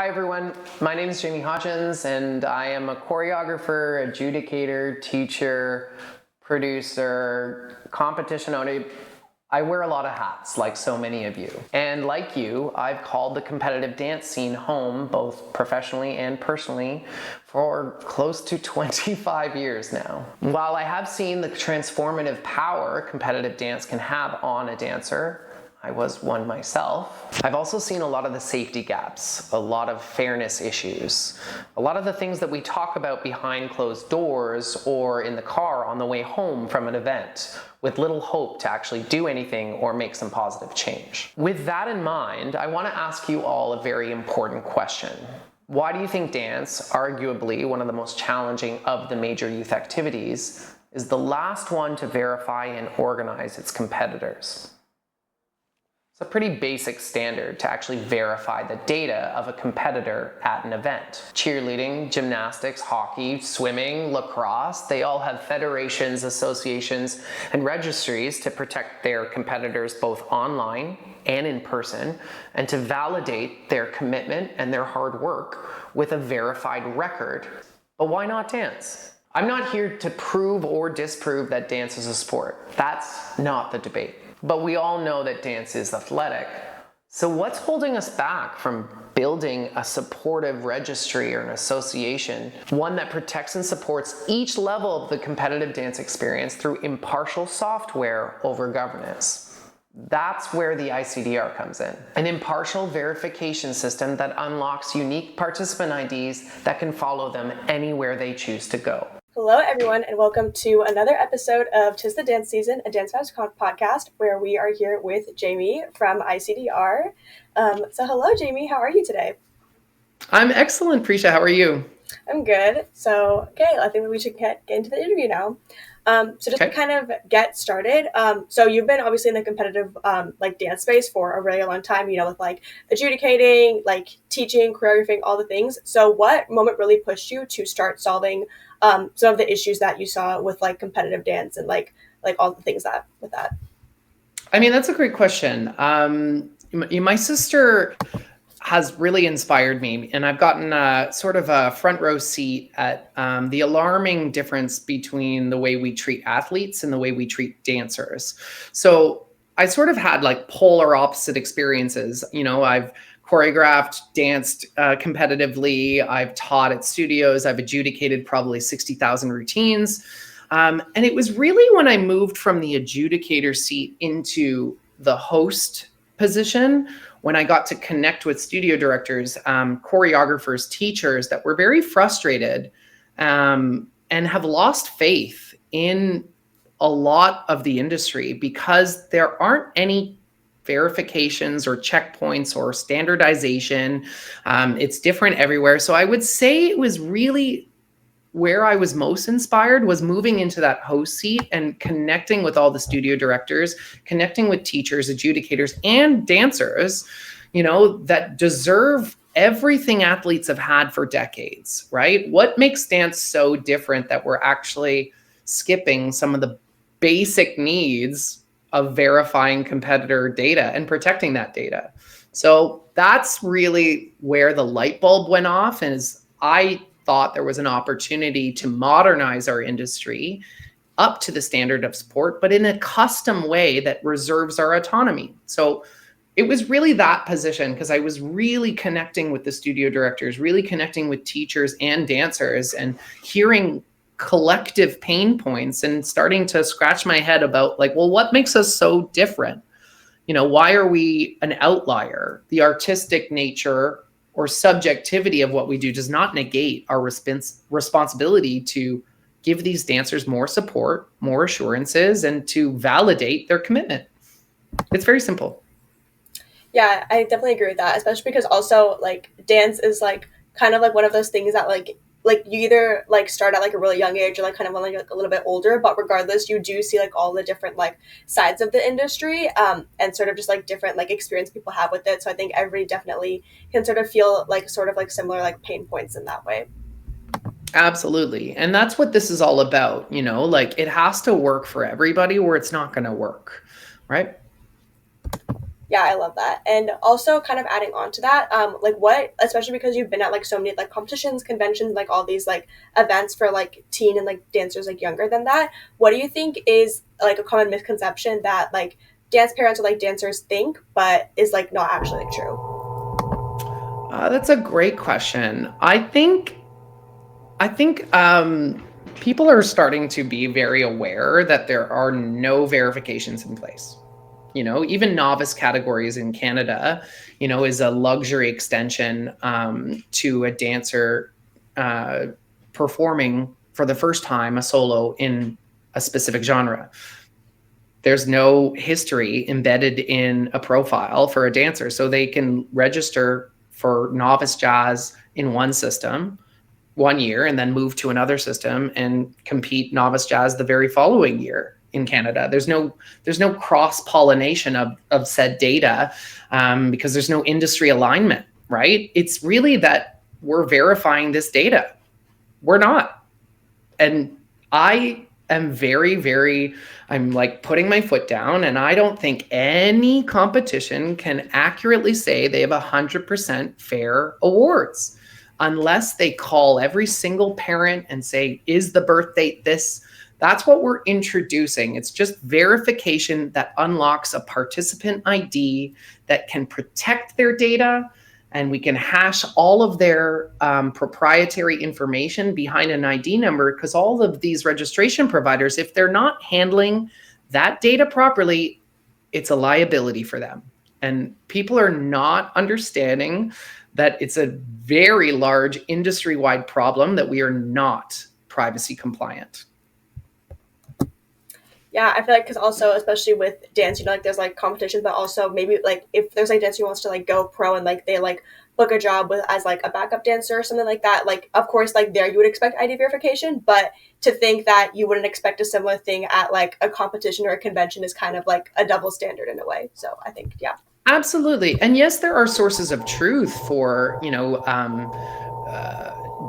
Hi everyone, my name is Jamie Hodgins and I am a choreographer, adjudicator, teacher, producer, competition owner. I wear a lot of hats like so many of you. And like you, I've called the competitive dance scene home, both professionally and personally, for close to 25 years now. While I have seen the transformative power competitive dance can have on a dancer, I was one myself. I've also seen a lot of the safety gaps, a lot of fairness issues, a lot of the things that we talk about behind closed doors or in the car on the way home from an event with little hope to actually do anything or make some positive change. With that in mind, I want to ask you all a very important question. Why do you think dance, arguably one of the most challenging of the major youth activities, is the last one to verify and organize its competitors? It's a pretty basic standard to actually verify the data of a competitor at an event. Cheerleading, gymnastics, hockey, swimming, lacrosse, they all have federations, associations, and registries to protect their competitors both online and in person, and to validate their commitment and their hard work with a verified record. But why not dance? I'm not here to prove or disprove that dance is a sport. That's not the debate. But we all know that dance is athletic. So what's holding us back from building a supportive registry or an association, one that protects and supports each level of the competitive dance experience through impartial software over governance? That's where the ICDR comes in. An impartial verification system that unlocks unique participant IDs that can follow them anywhere they choose to go. Hello, everyone, and welcome to another episode of 'Tis the Dance Season, a DanceVibes podcast, where we are here with Jamie from ICDR. So hello, Jamie. How are you today? I'm excellent, Prisha. How are you? I'm good. So, okay, I think we should get into the interview now. To kind of get started, so you've been obviously in the competitive dance space for a really long time, with adjudicating, teaching, choreographing, all the things. So what moment really pushed you to start solving some of the issues that you saw with competitive dance and all the things that with that? I mean, that's a great question. My sister has really inspired me, and I've gotten sort of a front row seat at the alarming difference between the way we treat athletes and the way we treat dancers. So I sort of had polar opposite experiences. I've choreographed, danced competitively. I've taught at studios. I've adjudicated probably 60,000 routines. And it was really when I moved from the adjudicator seat into the host position, when I got to connect with studio directors, choreographers, teachers that were very frustrated and have lost faith in a lot of the industry because there aren't any verifications or checkpoints or standardization. It's different everywhere. So I would say it was really where I was most inspired was moving into that host seat and connecting with all the studio directors, connecting with teachers, adjudicators, and dancers, that deserve everything athletes have had for decades, right? What makes dance so different that we're actually skipping some of the basic needs of verifying competitor data and protecting that data? So that's really where the light bulb went off, and I thought there was an opportunity to modernize our industry up to the standard of sport, but in a custom way that reserves our autonomy. So it was really that position, because I was really connecting with the studio directors, really connecting with teachers and dancers, and hearing collective pain points and starting to scratch my head about what makes us so different? Why are we an outlier? The artistic nature or subjectivity of what we do does not negate our responsibility to give these dancers more support, more assurances, and to validate their commitment. It's very simple. Yeah, I definitely agree with that, especially because also dance is kind of one of those things that you either start at a really young age or kind of when you're a little bit older, but regardless you do see all the different sides of the industry and sort of just different experience people have with it. So I think everybody definitely can sort of feel similar pain points in that way. Absolutely. And that's what this is all about. It has to work for everybody or it's not going to work, right? Yeah, I love that. And also kind of adding on to that, like what, especially because you've been at like so many like competitions, conventions, like all these like events for like teen and like dancers like younger than that, what do you think is like a common misconception that like dance parents or like dancers think, but is like not actually true? That's a great question. I think people are starting to be very aware that there are no verifications in place. Even novice categories in Canada, is a luxury extension to a dancer uh, performing for the first time a solo in a specific genre. There's no history embedded in a profile for a dancer, so they can register for novice jazz in one system 1 year and then move to another system and compete novice jazz the very following year in Canada. There's no cross pollination of said data because there's no industry alignment, right? It's really that we're verifying this data. We're not. And I am I'm like putting my foot down, and I don't think any competition can accurately say they have 100% fair awards unless they call every single parent and say, is the birth date this? That's what we're introducing. It's just verification that unlocks a participant ID that can protect their data, and we can hash all of their proprietary information behind an ID number, because all of these registration providers, if they're not handling that data properly, it's a liability for them. And people are not understanding that it's a very large industry-wide problem that we are not privacy compliant. Yeah, I feel like because also especially with dance, like there's like competitions, but also maybe like if there's like dancer who wants to like go pro and like they like book a job with as like a backup dancer or something like that, like of course like there you would expect ID verification, but to think that you wouldn't expect a similar thing at like a competition or a convention is kind of like a double standard in a way. So I think yeah. Absolutely. And yes, there are sources of truth for,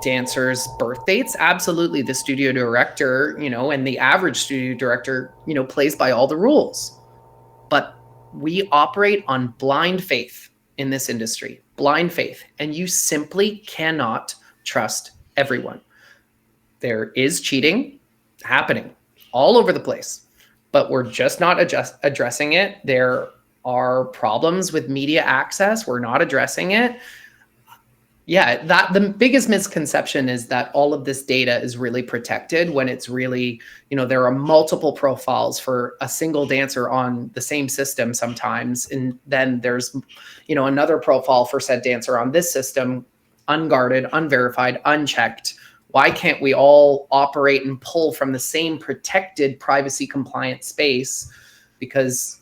dancers' birth dates. Absolutely. The studio director, and the average studio director, plays by all the rules. But we operate on blind faith in this industry, blind faith. And you simply cannot trust everyone. There is cheating happening all over the place, but we're just not addressing it. There are problems with media access. We're not addressing it. Yeah, that the biggest misconception is that all of this data is really protected, when it's really, there are multiple profiles for a single dancer on the same system sometimes. And then there's, another profile for said dancer on this system, unguarded, unverified, unchecked. Why can't we all operate and pull from the same protected privacy compliant space? Because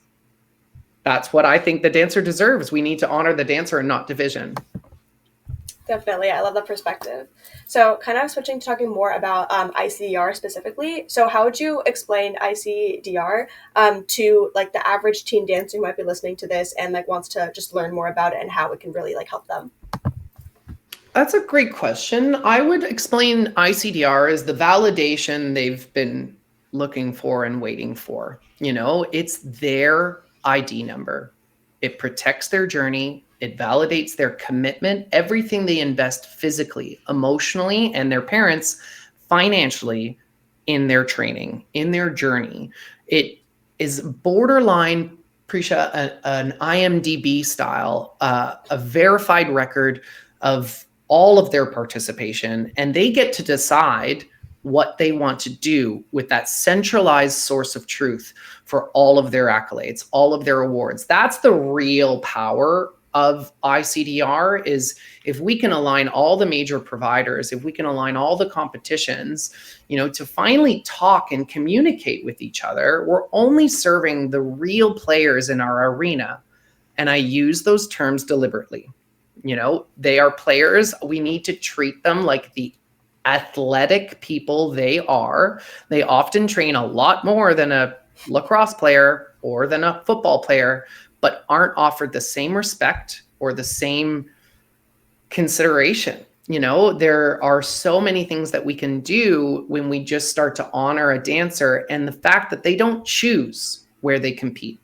that's what I think the dancer deserves. We need to honor the dancer and not division. Definitely. I love that perspective. So, kind of switching to talking more about ICDR specifically. So, how would you explain ICDR to like the average teen dancer who might be listening to this and like wants to just learn more about it and how it can really like help them? That's a great question. I would explain ICDR as the validation they've been looking for and waiting for. It's their ID number. It protects their journey. It validates their commitment, everything they invest physically, emotionally, and their parents financially in their training, in their journey. It is borderline, Prisha, an IMDb style, a verified record of all of their participation, and they get to decide what they want to do with that centralized source of truth for all of their accolades, all of their awards. That's the real power of ICDR, is if we can align all the major providers, if we can align all the competitions, to finally talk and communicate with each other, we're only serving the real players in our arena. And I use those terms deliberately. They are players. We need to treat them like the athletic people they are. They often train a lot more than a lacrosse player or than a football player, but aren't offered the same respect or the same consideration. There are so many things that we can do when we just start to honor a dancer, and the fact that they don't choose where they compete.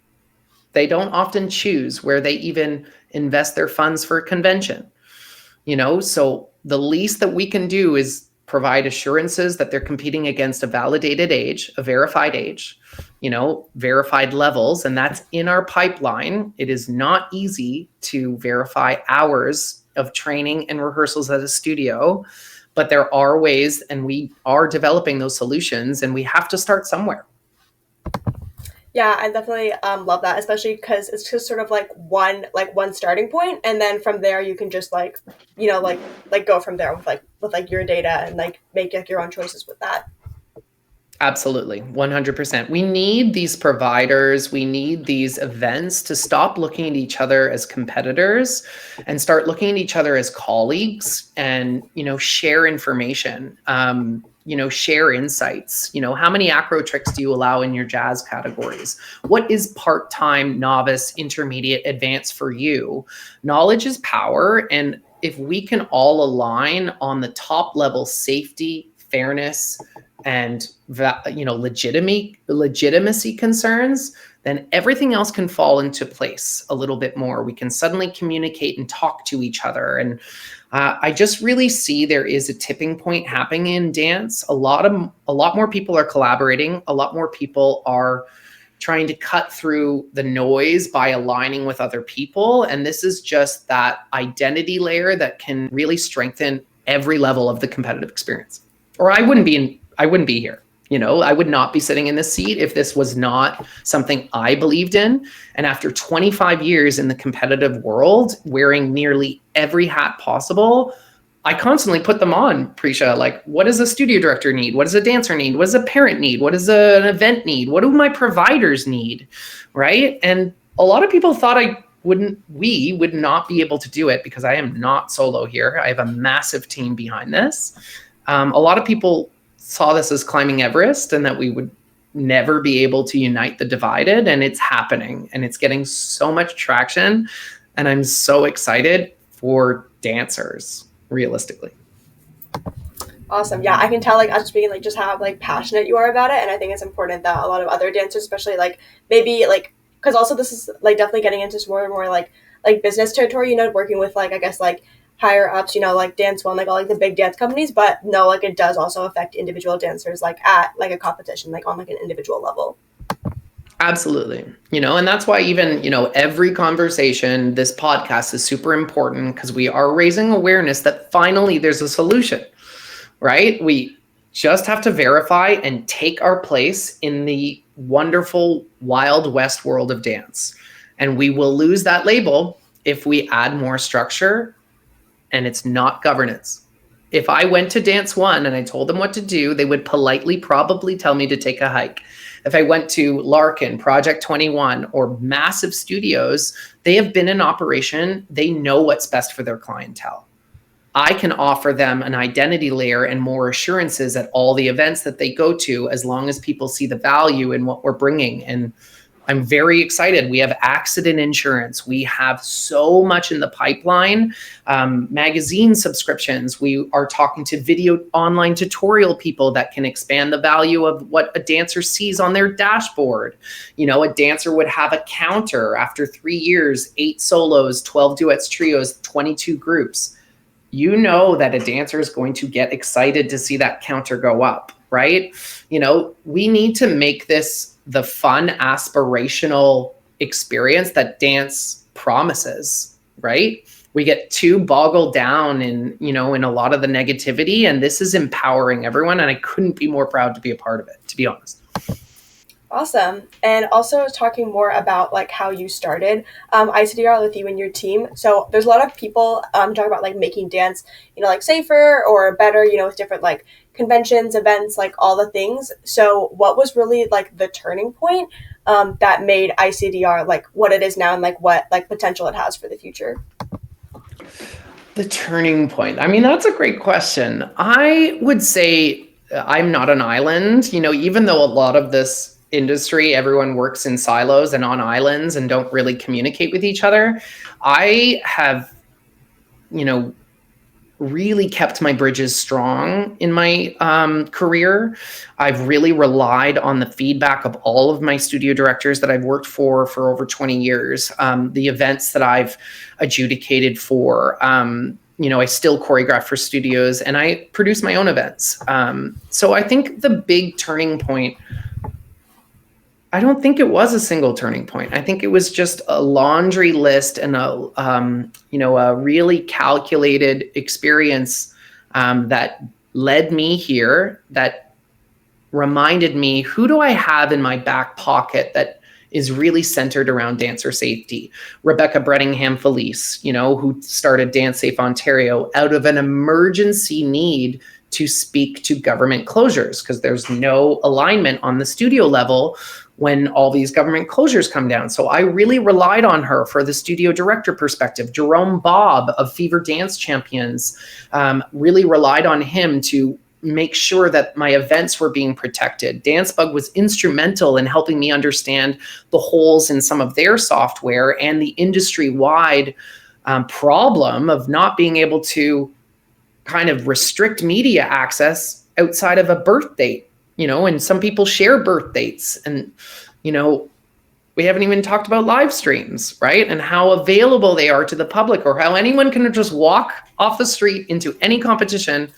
They don't often choose where they even invest their funds for a convention. So the least that we can do is provide assurances that they're competing against a validated age, a verified age, verified levels, and that's in our pipeline. It is not easy to verify hours of training and rehearsals at a studio, but there are ways, and we are developing those solutions, and we have to start somewhere. Yeah, I definitely love that, especially because it's just sort of like one starting point, and then from there you can just go from there with your data and make your own choices with that. Absolutely, 100%. We need these providers, we need these events to stop looking at each other as competitors and start looking at each other as colleagues and, share information, share insights. How many acro tricks do you allow in your jazz categories? What is part-time, novice, intermediate, advanced for you? Knowledge is power. And if we can all align on the top level safety, fairness, and legitimacy concerns, then everything else can fall into place a little bit more. We can suddenly communicate and talk to each other. And I just really see there is a tipping point happening in dance. A lot more people are collaborating. A lot more people are trying to cut through the noise by aligning with other people. And this is just that identity layer that can really strengthen every level of the competitive experience. Or I wouldn't be here. I would not be sitting in this seat if this was not something I believed in. And after 25 years in the competitive world, wearing nearly every hat possible, I constantly put them on, Prisha. Like, what does a studio director need? What does a dancer need? What does a parent need? What does an event need? What do my providers need? Right? And a lot of people thought we would not be able to do it because I am not solo here. I have a massive team behind this. A lot of people saw this as climbing Everest and that we would never be able to unite the divided, and it's happening and it's getting so much traction, and I'm so excited for dancers, realistically. Awesome. Yeah, I can tell us being just how passionate you are about it, and I think it's important that a lot of other dancers, especially maybe because also this is definitely getting into more and more business territory, working with I guess higher ups, Dance One, all the big dance companies, but no, it does also affect individual dancers at a competition, on an individual level. Absolutely. And that's why even, every conversation, this podcast is super important because we are raising awareness that finally there's a solution, right? We just have to verify and take our place in the wonderful Wild West world of dance. And we will lose that label if we add more structure. And it's not governance. If I went to Dance One and I told them what to do, they would politely probably tell me to take a hike. If I went to Larkin, Project 21, or massive studios, they have been in operation. They know what's best for their clientele. I can offer them an identity layer and more assurances at all the events that they go to, as long as people see the value in what we're bringing. And I'm very excited. We have accident insurance. We have so much in the pipeline. Magazine subscriptions. We are talking to video online tutorial people that can expand the value of what a dancer sees on their dashboard. A dancer would have a counter after 3 years, 8 solos, 12 duets, trios, 22 groups. That a dancer is going to get excited to see that counter go up, right? We need to make this the fun, aspirational experience that dance promises, right? We get too boggled down in a lot of the negativity, and this is empowering everyone. And I couldn't be more proud to be a part of it, to be honest. Awesome. And also talking more about how you started ICDR with you and your team. So there's a lot of people talking about making dance, safer or better, with different conventions, events, all the things. So what was really the turning point that made ICDR what it is now and what potential it has for the future? The turning point. I mean, that's a great question. I would say I'm not an island, even though a lot of this industry, everyone works in silos and on islands and don't really communicate with each other. I have, really kept my bridges strong in my career. I've really relied on the feedback of all of my studio directors that I've worked for over 20 years, the events that I've adjudicated for. I still choreograph for studios and I produce my own events. So I think the big turning point, I don't think it was a single turning point. I think it was just a laundry list and a really calculated experience that led me here, that reminded me, who do I have in my back pocket that is really centered around dancer safety? Rebecca Brettingham Felice, who started Dance Safe Ontario out of an emergency need to speak to government closures, because there's no alignment on the studio level when all these government closures come down. So I really relied on her for the studio director perspective. Jerome Bob of Fever Dance Champions, really relied on him to make sure that my events were being protected. DanceBug was instrumental in helping me understand the holes in some of their software and the industry-wide problem of not being able to kind of restrict media access outside of a birth date. And some people share birth dates, and, we haven't even talked about live streams, right? And how available they are to the public, or how anyone can just walk off the street into any competition.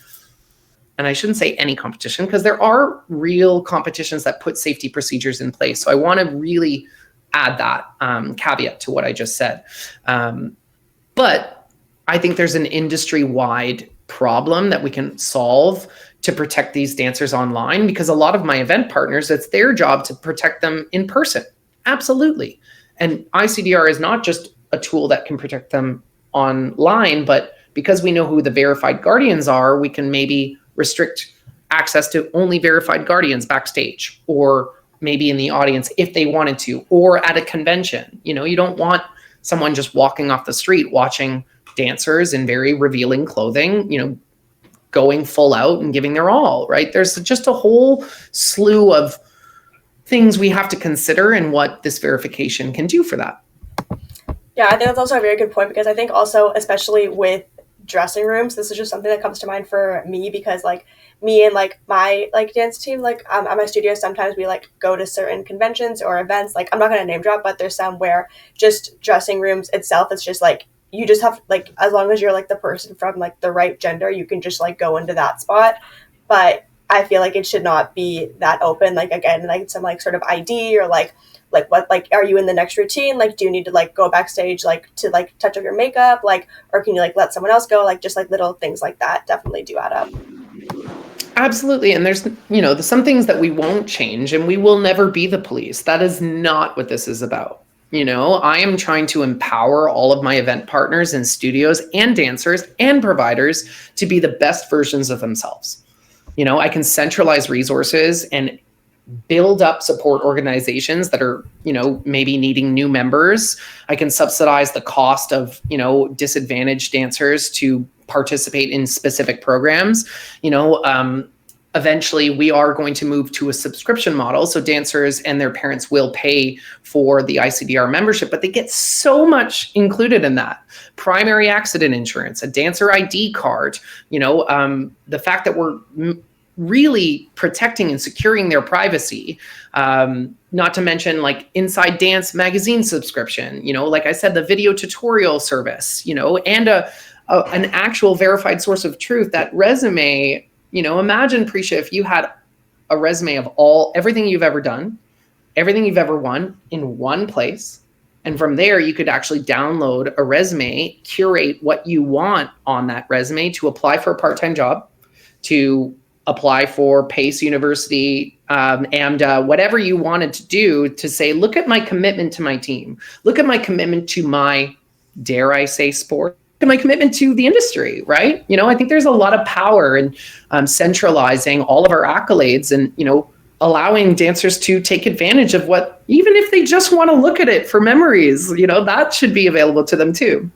And I shouldn't say any competition, because there are real competitions that put safety procedures in place. So I want to really add that caveat to what I just said. But I think there's an industry-wide problem that we can solve to protect these dancers online, because a lot of my event partners, it's their job to protect them in person. Absolutely. And ICDR is not just a tool that can protect them online, but because we know who the verified guardians are, we can maybe restrict access to only verified guardians backstage, or maybe in the audience if they wanted to, or at a convention. You don't want someone just walking off the street watching dancers in very revealing clothing, going full out and giving their all, right? There's just a whole slew of things we have to consider and what this verification can do for that. Yeah, I think that's also a very good point, because I think also, especially with dressing rooms, this is just something that comes to mind for me, because me and my dance team, at my studio, sometimes we go to certain conventions or events. I'm not going to name drop, but there's some where just dressing rooms itself, it's just you just have as long as you're the person from the right gender, you can just go into that spot. But I feel it should not be that open. Again, some sort of ID, or what, are you in the next routine? Do you need to go backstage to touch up your makeup, or can you let someone else go? Just little things like that definitely do add up. Absolutely. And there's some things that we won't change, and we will never be the police. That is not what this is about. I am trying to empower all of my event partners and studios and dancers and providers to be the best versions of themselves. I can centralize resources and build up support organizations that are, maybe needing new members. I can subsidize the cost of, disadvantaged dancers to participate in specific programs. Eventually we are going to move to a subscription model. So dancers and their parents will pay for the ICDR membership, but they get so much included in that. Primary accident insurance, a dancer ID card, the fact that we're really protecting and securing their privacy. Not to mention Inside Dance magazine subscription, like I said, the video tutorial service, and an actual verified source of truth. That resume, imagine, Prisha, if you had a resume of everything you've ever done, everything you've ever won in one place. And from there, you could actually download a resume, curate what you want on that resume to apply for a part-time job, to apply for Pace University, and whatever you wanted to do, to say, look at my commitment to my team. Look at my commitment to my, dare I say, sport. Look at my commitment to the industry, right? I think there's a lot of power in centralizing all of our accolades and, allowing dancers to take advantage of what, even if they just want to look at it for memories, that should be available to them too.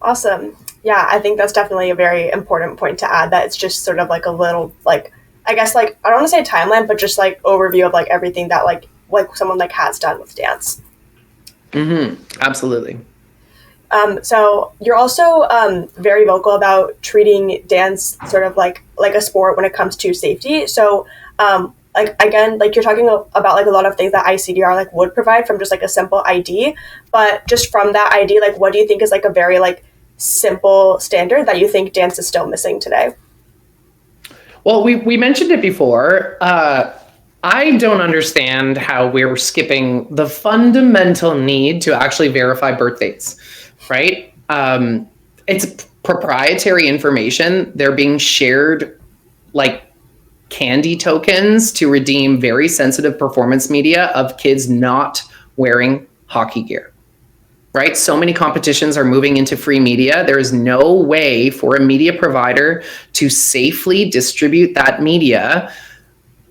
Awesome. Yeah, I think that's definitely a very important point to add, that it's just sort of a little, I guess, I don't want to say timeline, but just overview of everything that someone has done with dance. Mm-hmm. Absolutely. So you're also very vocal about treating dance sort of like a sport when it comes to safety. So like again, like you're talking about like a lot of things that ICDR like would provide from just like a simple ID, but just from that ID, like what do you think is like a very like simple standard that you think dance is still missing today? Well, we mentioned it before. I don't understand how we're skipping the fundamental need to actually verify birth dates, right? It's proprietary information. They're being shared like candy tokens to redeem very sensitive performance media of kids not wearing hockey gear, right? So many competitions are moving into free media. There is no way for a media provider to safely distribute that media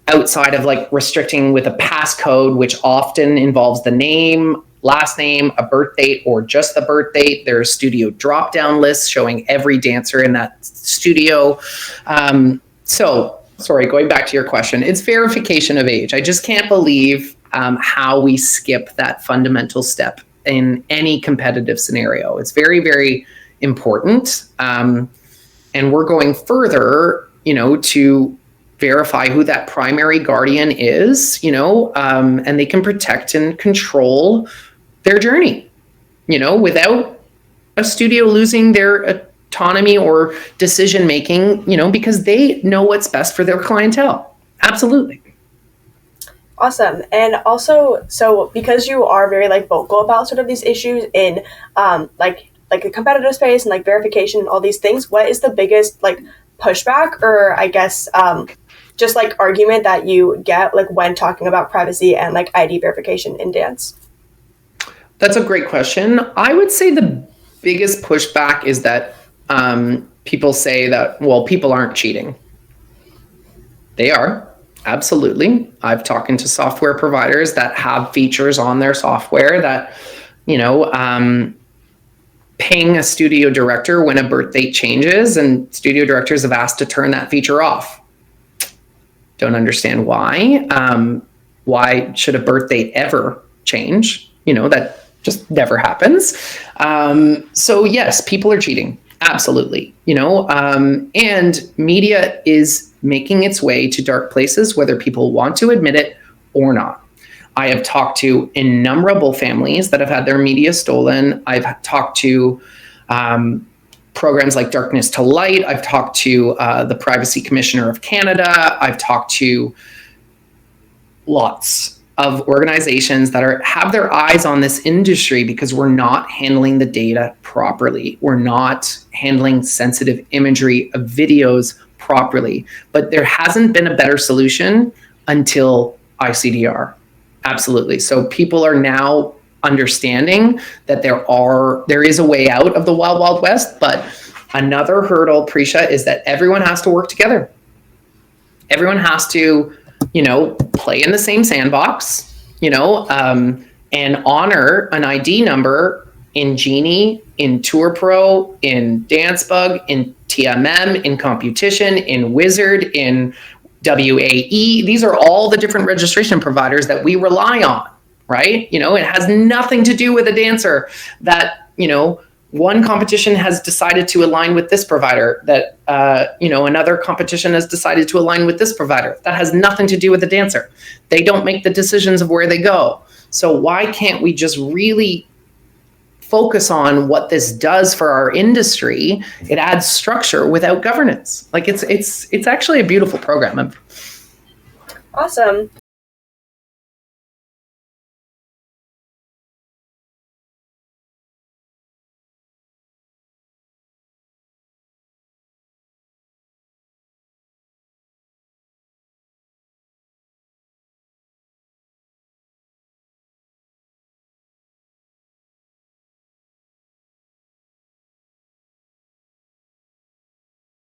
outside of like restricting with a passcode, which often involves the name, last name, a birth date, or just the birth date. There's studio drop down lists showing every dancer in that studio. So, sorry, going back to your question, it's verification of age. I just can't believe how we skip that fundamental step in any competitive scenario. It's very, very important. And we're going further, to verify who that primary guardian is, and they can protect and control their journey, without a studio losing their autonomy or decision making, because they know what's best for their clientele. Absolutely. Awesome. And also, so because you are very like vocal about sort of these issues in like the competitive space and like verification and all these things, what is the biggest like pushback, or I guess just like argument that you get like when talking about privacy and like ID verification in dance? That's a great question. I would say the biggest pushback is that people say that, well, people aren't cheating. They are. Absolutely. I've talked to software providers that have features on their software that, ping a studio director when a birth date changes, and studio directors have asked to turn that feature off. Don't understand why. Why should a birth date ever change? That just never happens. So yes, people are cheating. Absolutely. And media is making its way to dark places, whether people want to admit it or not. I have talked to innumerable families that have had their media stolen. I've talked to programs like Darkness to Light. I've talked to the Privacy Commissioner of Canada. I've talked to lots of organizations that have their eyes on this industry because we're not handling the data properly. We're not handling sensitive imagery of videos properly. But there hasn't been a better solution until ICDR. Absolutely. So people are now understanding that there is a way out of the wild, wild west. But another hurdle, Prisha, is that everyone has to work together. Everyone has to, play in the same sandbox, and honor an ID number in Genie, in Tour Pro, in DanceBug, in TMM, in Competition, in Wizard, in WAE. These are all the different registration providers that we rely on, right? It has nothing to do with a dancer that, one competition has decided to align with this provider, that, another competition has decided to align with this provider. That has nothing to do with the dancer. They don't make the decisions of where they go. So why can't we just really focus on what this does for our industry? It adds structure without governance. Like it's actually a beautiful program. Awesome.